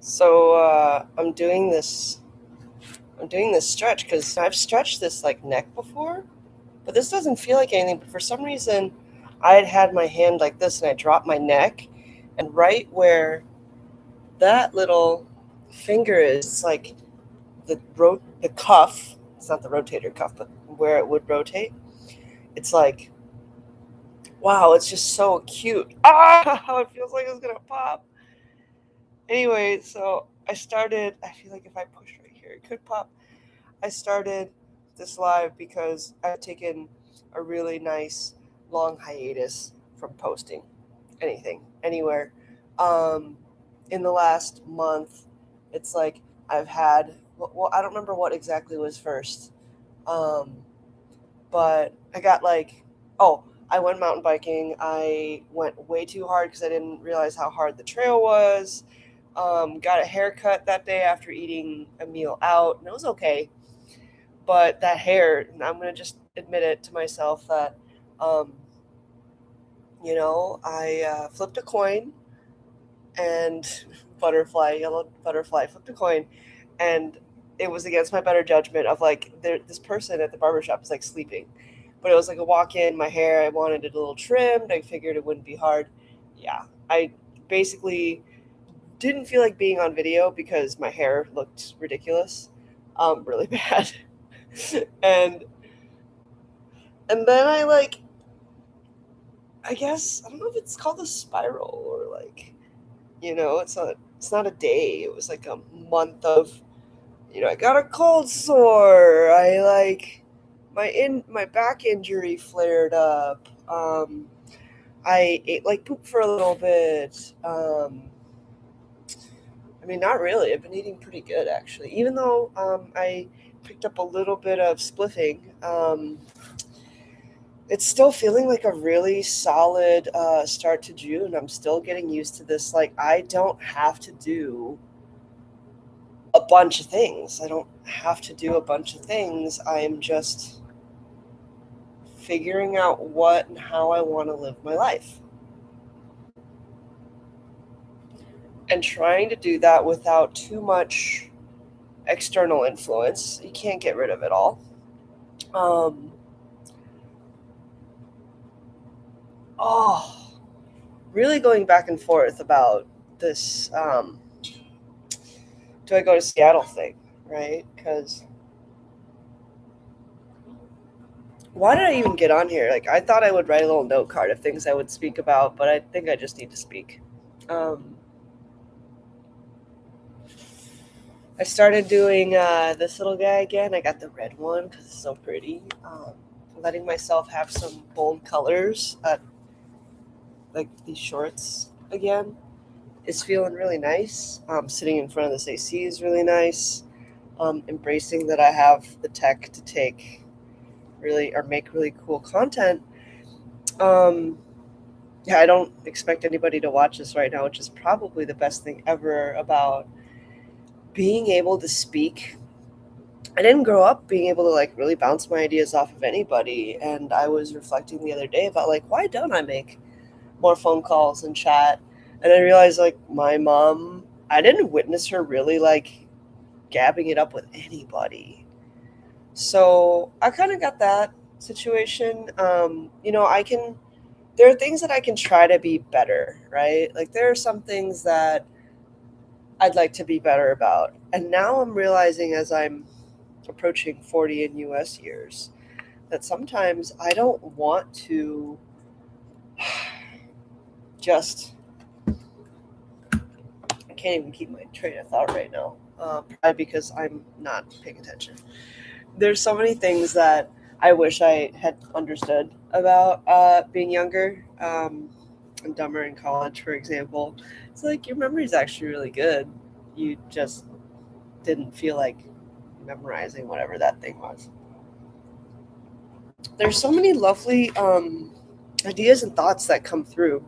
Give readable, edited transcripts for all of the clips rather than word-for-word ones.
So I'm doing this. I'm doing this stretch because I've stretched this like neck before, but this doesn't feel like anything. But for some reason, I had my hand like this and I dropped my neck, and right where that little finger is, it's like the cuff. It's not the rotator cuff, but where it would rotate. It's like wow, it's just so acute. Ah, it feels like it's gonna pop. Anyway, so I started. I feel like if I push right here, it could pop. I started this live because I've taken a really nice long hiatus from posting anything, anywhere. Um, in the last month, it's like I've had, well, I don't remember what exactly was first, um, but I got like, oh, I went mountain biking. I went way too hard because I didn't realize how hard the trail was. Got a haircut that day after eating a meal out, and it was okay, but that hair, I'm gonna just admit it to myself that, um, I flipped a coin and butterfly, yellow butterfly, flipped a coin, and it was against my better judgment of like this person at the barbershop is like sleeping, but it was like a walk in. My hair, I wanted it a little trimmed. I figured it wouldn't be hard. Yeah, I basically didn't feel like being on video because my hair looked ridiculous, really bad, and and then I guess I don't know if it's called a spiral or like it's not a day. It was like a month of I got a cold sore. I like my back injury flared up. I ate like poop for a little bit. I mean, not really. I've been eating pretty good actually, even though I picked up a little bit of spliffing. It's still feeling like a really solid start to June. I'm still getting used to this. Like, I don't have to do a bunch of things. I don't have to do a bunch of things. I'm just figuring out what and how I want to live my life and trying to do that without too much external influence. You can't get rid of it all. Um, oh, really going back and forth about this. Do I go to Seattle thing, right? Because why did I even get on here? Like, I thought I would write a little note card of things I would speak about, but I think I just need to speak. Um, I started doing this little guy again. I got the red one because it's so pretty. Letting myself have some bold colors, like these shorts again, is feeling really nice. Sitting in front of this AC is really nice. Embracing that I have the tech to take really or make really cool content. Um, yeah, I don't expect anybody to watch this right now, which is probably the best thing ever about being able to speak. I didn't grow up being able to like really bounce my ideas off of anybody, and I was reflecting the other day about like why don't I make more phone calls and chat? And I realized like my mom, I didn't witness her really like gabbing it up with anybody. So I kind of got that situation. I can there are things that I can try to be better, right? Like there are some things that I'd like to be better about. And now I'm realizing as I'm approaching 40 in US years that sometimes I don't want to just, I can't even keep my train of thought right now, probably because I'm not paying attention. There's so many things that I wish I had understood about being younger and dumber in college, for example. It's like your memory is actually really good. You just didn't feel like memorizing whatever that thing was. There's so many lovely ideas and thoughts that come through,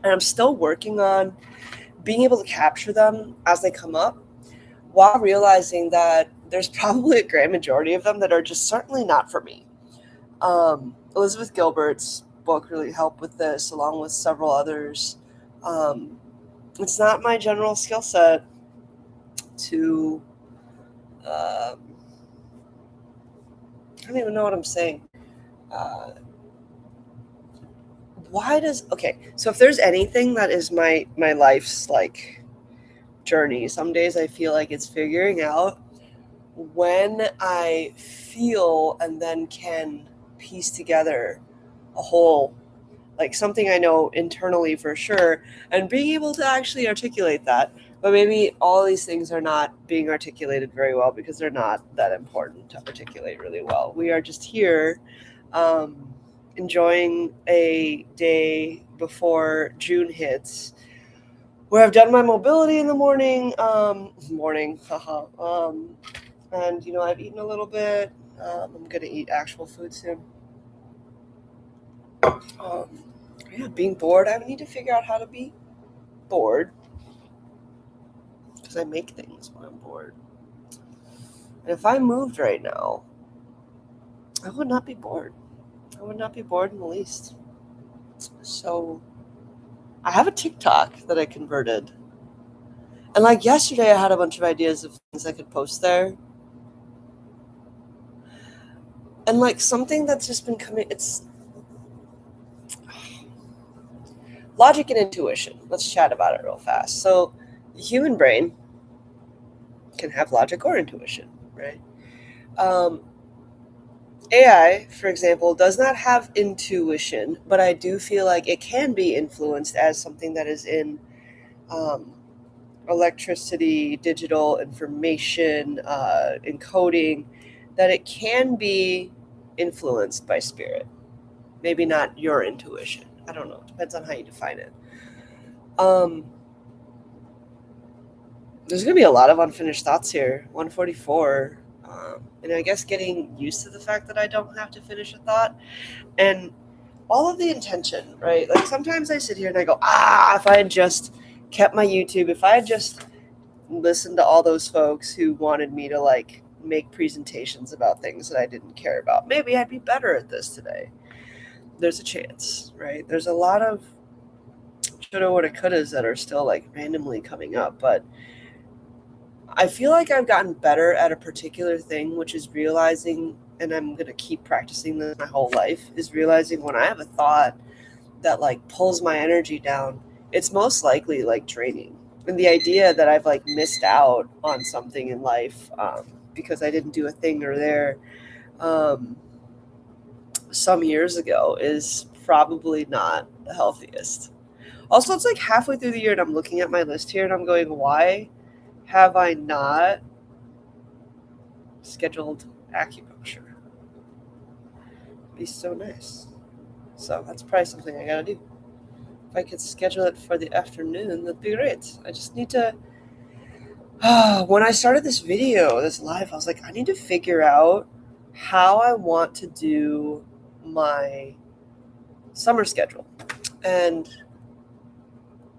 and I'm still working on being able to capture them as they come up while realizing that there's probably a great majority of them that are just certainly not for me. Elizabeth Gilbert's book really helped with this, along with several others. Um, it's not my general skill set. to, I don't even know what I'm saying. So if there's anything that is my life's like journey, some days I feel like it's figuring out when I feel and then can piece together a whole, like something I know internally for sure, and being able to actually articulate that. But maybe all these things are not being articulated very well because they're not that important to articulate really well. We are just here enjoying a day before June hits, where I've done my mobility in the morning, and I've eaten a little bit. I'm gonna eat actual food soon. Yeah, being bored. I need to figure out how to be bored because I make things when I'm bored. And if I moved right now, I would not be bored. I would not be bored in the least. So I have a TikTok that I converted. And like yesterday, I had a bunch of ideas of things I could post there. And like something that's just been coming, it's logic and intuition. Let's chat about it real fast. So the human brain can have logic or intuition, right? AI, for example, does not have intuition, but I do feel like it can be influenced as something that is in um, electricity, digital information, encoding, that it can be influenced by spirit. Maybe not your intuition. I don't know. Depends on how you define it. There's going to be a lot of unfinished thoughts here. 144. And I guess getting used to the fact that I don't have to finish a thought. And all of the intention, right? Like sometimes I sit here and I go, if I had just kept my YouTube, if I had just listened to all those folks who wanted me to like make presentations about things that I didn't care about, maybe I'd be better at this today. There's a chance, right? There's a lot of shoulda, woulda, couldas that are still like randomly coming up, but I feel like I've gotten better at a particular thing, which is realizing, and I'm going to keep practicing this my whole life, is realizing when I have a thought that like pulls my energy down, it's most likely like draining. And the idea that I've like missed out on something in life because I didn't do a thing or there some years ago is probably not the healthiest. Also, it's like halfway through the year and I'm looking at my list here and I'm going, why have I not scheduled acupuncture? It'd be so nice. So that's probably something I gotta do. If I could schedule it for the afternoon, that'd be great. I just need to. When I started this video, this live, I was like, I need to figure out how I want to do my summer schedule. And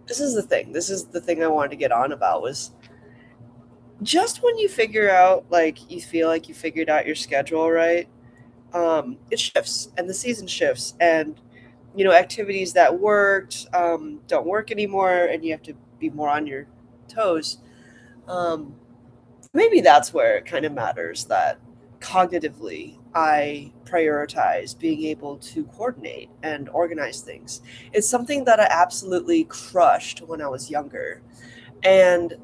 this is the thing. This is the thing I wanted to get on about was just when you figure out, like, you feel like you figured out your schedule, right? It shifts and the season shifts and activities that worked don't work anymore and you have to be more on your toes. Maybe that's where it kind of matters that cognitively I prioritize being able to coordinate and organize things. It's something that I absolutely crushed when I was younger, and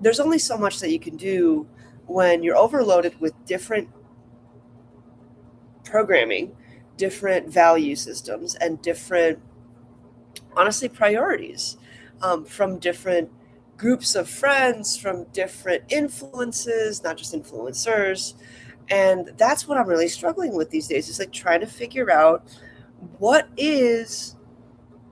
there's only so much that you can do when you're overloaded with different programming, different value systems, and different, honestly, priorities from different groups of friends, from different influences, not just influencers. And that's what I'm really struggling with these days. Is like trying to figure out what is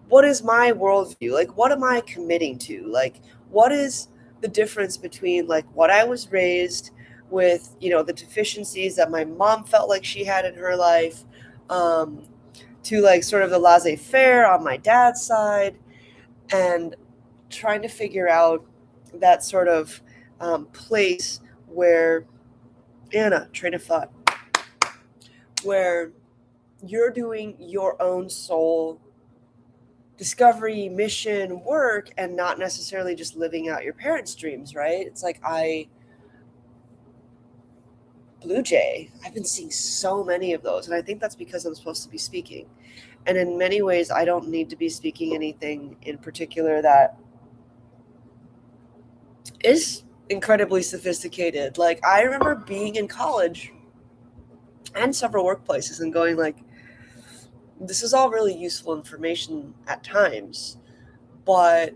my worldview? Like, what am I committing to? Like, what is the difference between like what I was raised with, the deficiencies that my mom felt like she had in her life, to like sort of the laissez-faire on my dad's side, and trying to figure out that sort of place where, Anna, train of thought, where you're doing your own soul discovery, mission, work, and not necessarily just living out your parents' dreams, right? It's like Blue Jay, I've been seeing so many of those, and I think that's because I'm supposed to be speaking. And in many ways, I don't need to be speaking anything in particular that is incredibly sophisticated. Like, I remember being in college and several workplaces and going like, this is all really useful information at times, but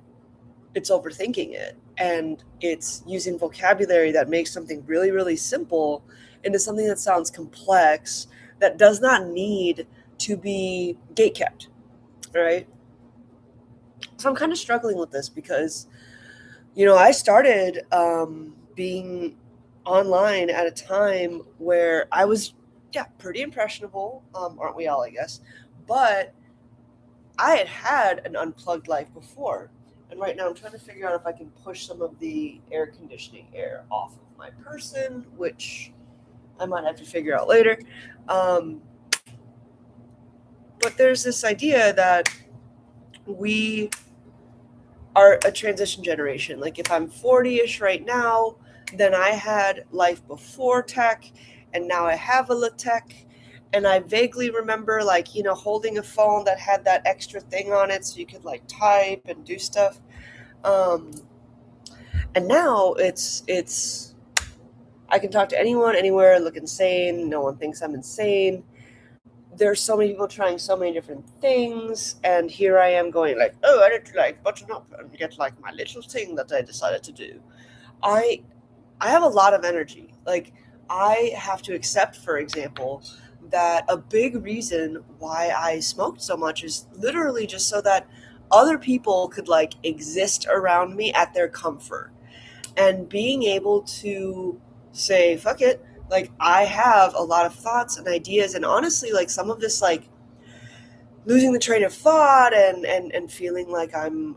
it's overthinking it, and it's using vocabulary that makes something really, really simple into something that sounds complex, that does not need to be gatekept, right? So I'm kind of struggling with this because, I started being online at a time where I was, yeah, pretty impressionable. Aren't we all, I guess? But I had an unplugged life before. And right now I'm trying to figure out if I can push some of the air conditioning air off of my person, which I might have to figure out later. Um, but there's this idea that we are a transition generation. Like, if I'm 40-ish right now, then I had life before tech, and now I have a tech. And I vaguely remember, like, holding a phone that had that extra thing on it so you could like type and do stuff. Um, and now it's I can talk to anyone, anywhere, look insane. No one thinks I'm insane. There's so many people trying so many different things, and here I am going like, oh, I need to like button up and get like my little thing that I decided to do. I I have a lot of energy. Like, I have to accept, for example, that a big reason why I smoked so much is literally just so that other people could like exist around me at their comfort. And being able to say, fuck it, like, I have a lot of thoughts and ideas, and honestly, like, some of this, like, losing the train of thought and feeling like I'm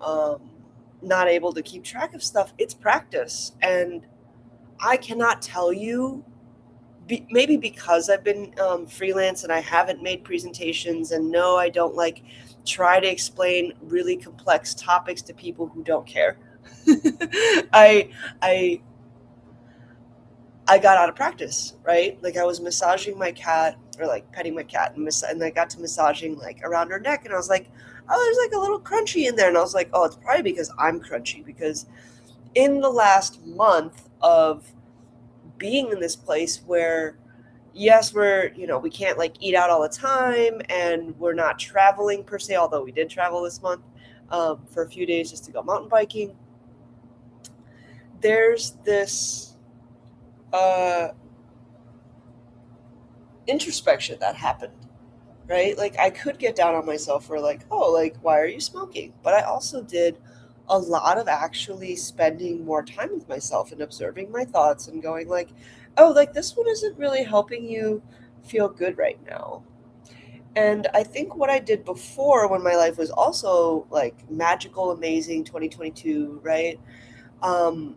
not able to keep track of stuff, it's practice. And I cannot tell you, maybe because I've been freelance and I haven't made presentations, and no, I don't like try to explain really complex topics to people who don't care. I I I got out of practice, right? Like, I was massaging my cat, or like petting my cat, and I got to massaging like around her neck, and I was like, oh, there's like a little crunchy in there, and I was like, oh, it's probably because I'm crunchy, because in the last month of being in this place where, yes, we can't like eat out all the time, and we're not traveling per se, although we did travel this month for a few days just to go mountain biking. There's this uh, introspection that happened, right? Like, I could get down on myself for like, oh, like, why are you smoking? But I also did a lot of actually spending more time with myself and observing my thoughts and going like, oh, like, this one isn't really helping you feel good right now. And I think what I did before, when my life was also like magical, amazing, 2022, right? Um,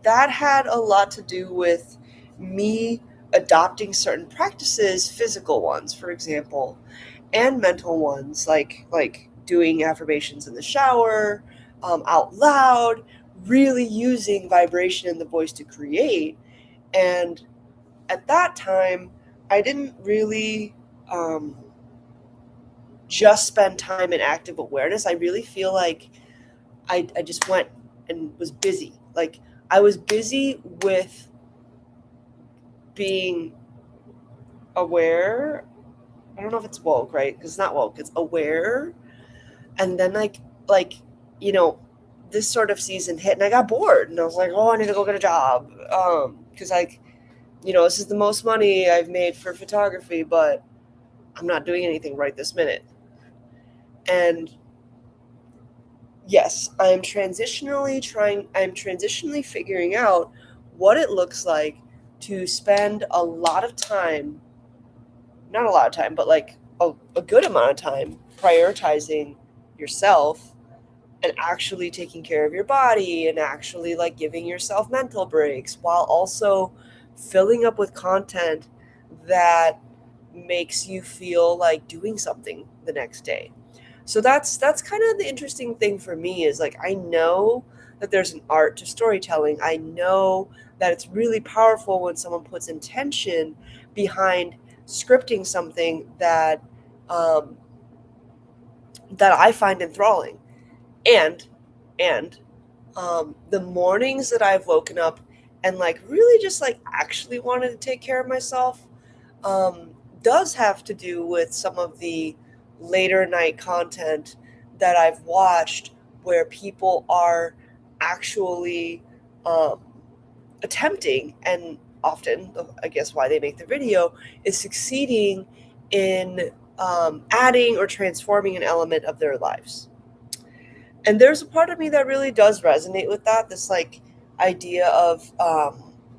that had a lot to do with me adopting certain practices, physical ones, for example, and mental ones, like doing affirmations in the shower, out loud, really using vibration in the voice to create. And at that time, I didn't really um, just spend time in active awareness. I really feel like I just went and was busy. Like, I was busy with being aware. I don't know if it's woke, right? Because it's not woke, it's aware. And then like you know, this sort of season hit, and I got bored, and I was like, oh, I need to go get a job. Because like, this is the most money I've made for photography, but I'm not doing anything right this minute. And yes, I'm transitionally figuring out what it looks like to spend a lot of time, not a lot of time, but like a good amount of time prioritizing yourself, and actually taking care of your body, and actually like giving yourself mental breaks, while also filling up with content that makes you feel like doing something the next day. So that's kind of the interesting thing for me is like I know that there's an art to storytelling. I know that it's really powerful when someone puts intention behind scripting something um, that I find enthralling. And the mornings that I've woken up and like really just like actually wanted to take care of myself um, does have to do with some of the later night content that I've watched where people are actually um, attempting, and often, I guess, why they make the video is succeeding in adding or transforming an element of their lives. And there's a part of me that really does resonate with that, this like idea of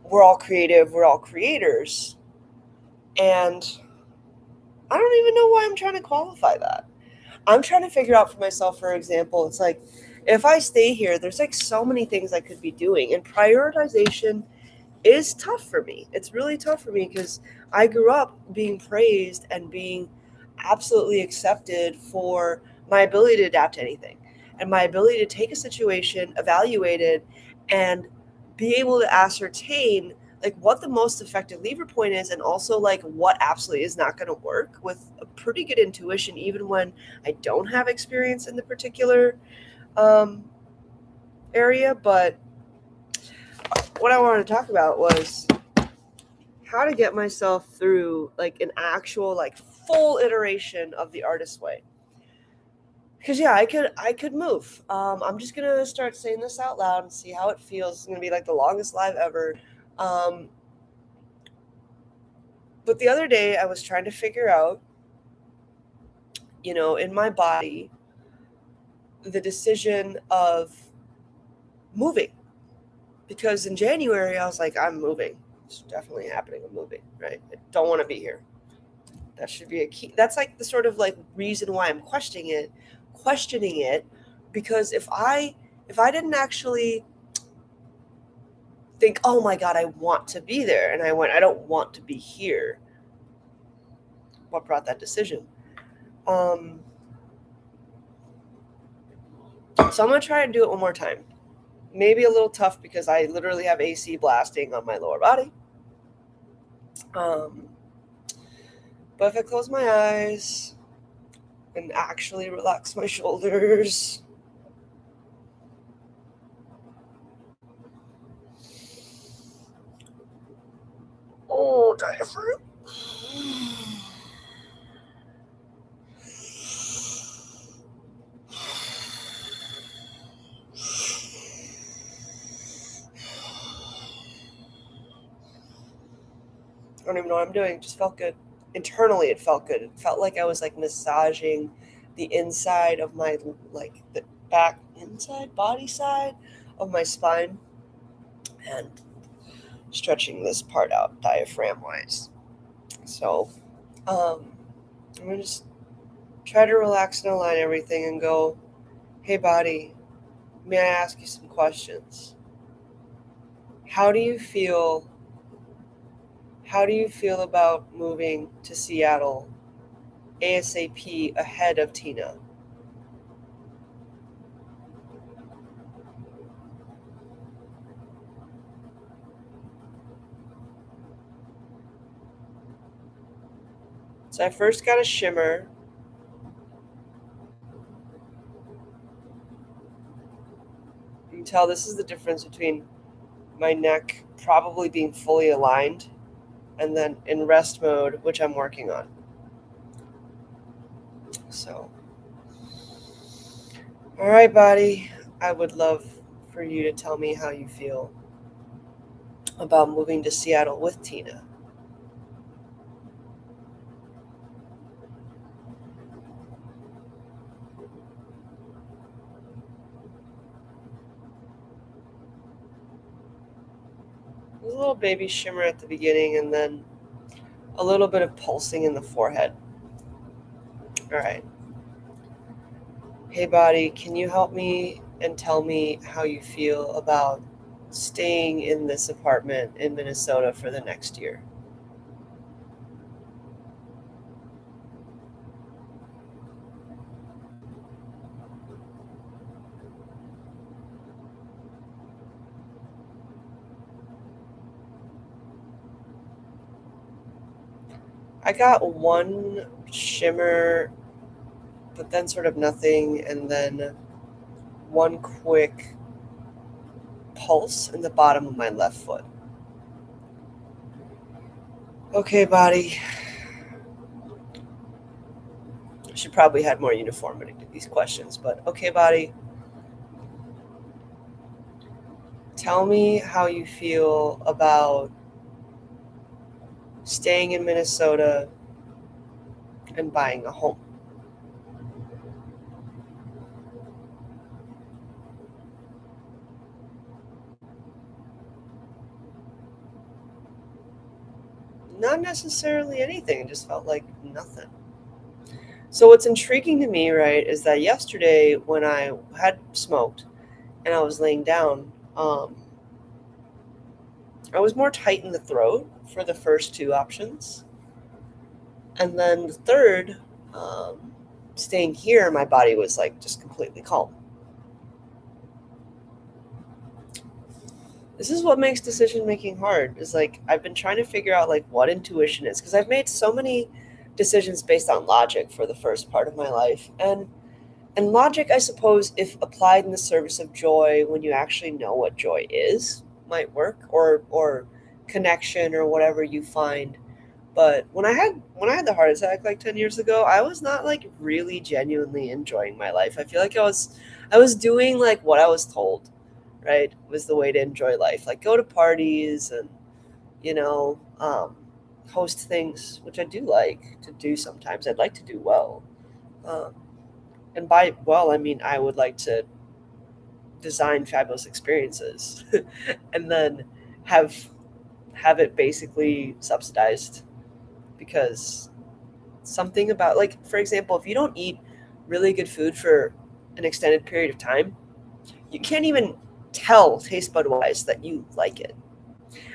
we're all creative, we're all creators. And I don't even know why I'm trying to qualify that. I'm trying to figure out for myself, for example, it's like if I stay here, there's like so many things I could be doing, and prioritization is tough for me. It's really tough for me because I grew up being praised and being absolutely accepted for my ability to adapt to anything and my ability to take a situation, evaluate it, and be able to ascertain like what the most effective lever point is and also like what absolutely is not going to work with a pretty good intuition even when I don't have experience in the particular um, area. But what I wanted to talk about was how to get myself through like an actual like full iteration of the artist way. Because yeah, I could move. I'm just gonna start saying this out loud and see how it feels. It's gonna be like the longest live ever. Um, but the other day I was trying to figure out, in my body, the decision of moving. Because in January I was like, I'm moving. It's definitely happening. I'm moving. Right? I don't want to be here. That should be a key. That's like the sort of like reason why I'm questioning it, because if I didn't actually think, oh my God, I want to be there, and I went, I don't want to be here. What brought that decision? Um, so I'm gonna try and do it one more time. Maybe a little tough because I literally have AC blasting on my lower body. Um, but if I close my eyes and actually relax my shoulders, oh, diaphragm. I don't even know what I'm doing. It just felt good. Internally, it felt good. It felt like I was like massaging the inside of my, like the back inside, body side of my spine and stretching this part out diaphragm wise. So, I'm going to just try to relax and align everything and go, hey, body, may I ask you some questions? How do you feel? How do you feel about moving to Seattle ASAP ahead of Tina? So I first got a shimmer. You can tell this is the difference between my neck probably being fully aligned and then in rest mode, which I'm working on. So, all right, body, I would love for you to tell me how you feel about moving to Seattle with Tina. There's a little baby shimmer at the beginning and then a little bit of pulsing in the forehead. All right. Hey, body, can you help me and tell me how you feel about staying in this apartment in Minnesota for the next year? I got one shimmer, but then sort of nothing, and then one quick pulse in the bottom of my left foot. Okay, body. I should probably add more uniformity to these questions, but okay, body. Tell me how you feel about staying in Minnesota and buying a home. Not necessarily anything. It just felt like nothing. So what's intriguing to me, right, is that yesterday when I had smoked and I was laying down, I was more tight in the throat for the first two options, and then the third, staying here, my body was like just completely calm. This is what makes decision making hard. Is like I've been trying to figure out like what intuition is because I've made so many decisions based on logic for the first part of my life, and logic, I suppose, if applied in the service of joy, when you actually know what joy is, might work, or connection or whatever you find. But when I had the heart attack like 10 years ago, I was not like really genuinely enjoying my life. I feel like I was doing like what I was told, right? Was the way to enjoy life. Like go to parties and you know, host things, which I do like to do sometimes. I'd like to do well. Um, and by well, I mean I would like to design fabulous experiences and then have have it basically subsidized because something about like for example, if you don't eat really good food for an extended period of time, you can't even tell taste bud wise that you like it.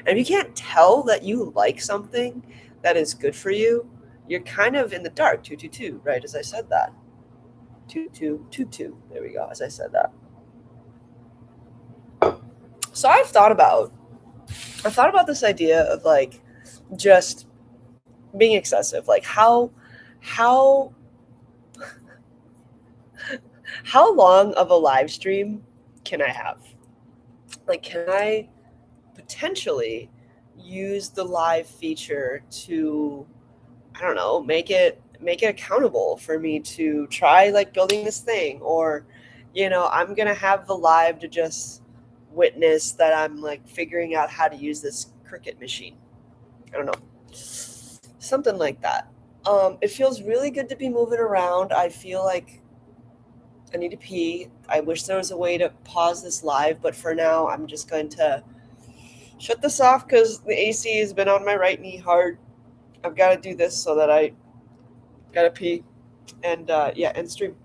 And if you can't tell that you like something that is good for you, you're kind of in the dark. 222, right? As I said that. 2222. There we go. As I said that. So I've thought about this idea of like just being excessive. Like how how long of a live stream can I have? Like can I potentially use the live feature to, I don't know, make it accountable for me to try like building this thing, or I'm gonna have the live to just witness that I'm like figuring out how to use this Cricut machine. I don't know, something like that. It feels really good to be moving around. I feel like I need to pee. I wish there was a way to pause this live, but for now I'm just going to shut this off because the AC has been on my right knee hard. I've got to do this so that I gotta pee, and yeah, end stream.